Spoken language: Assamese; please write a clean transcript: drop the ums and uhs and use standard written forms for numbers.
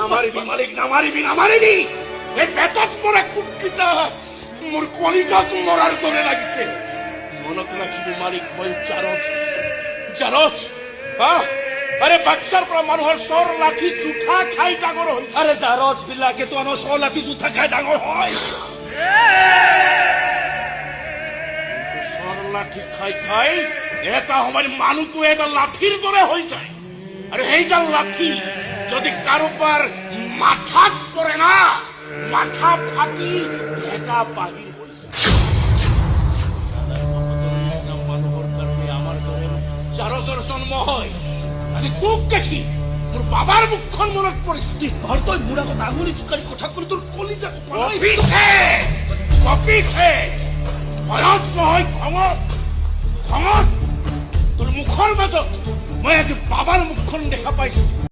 নামাৰিবি মালিক, নামাৰিবি নামাৰিবি। এই পেটত মৰা কুটকিটা মোৰ কলিজাত মৰাৰ দৰে লাগিছে। মনত ৰাখিবি মালিক, মই জাৰজ আৰে বাক্সাৰ পৰা মানুহৰ চৰ লাঠি জোঠা খাই ডাঙৰ হৈছে। আৰে জাৰজ বিলাকে তো আনো সল লাঠি জুতা খাই ডাঙৰ হয়। চৰ লাঠি খাই খাই এটা সময়ত মানুহটো এটা লাঠিৰ দৰে হৈ যায়। আৰু সেইডাল লাঠি যদি কাৰোবাৰ মাথাত পৰে না, মাথা ফাটি ভেজা বাহিৰ হৈ যায়। মানুহৰ কাৰণে আমাৰ দৰে জাৰজৰ জন্ম হয়। আজি তোক দেখি মোৰ বাবাৰ মুখখন মনত পৰিছে। ঘৰ তই মোৰ আগত আঙুলি চুকাৰি কথা কৰি তোৰ কলিজা কঁপিছে ভয়ত নহয়, খঙত তোৰ মুখৰ মাজত মই আজি বাবাৰ মুখখন দেখা পাইছো।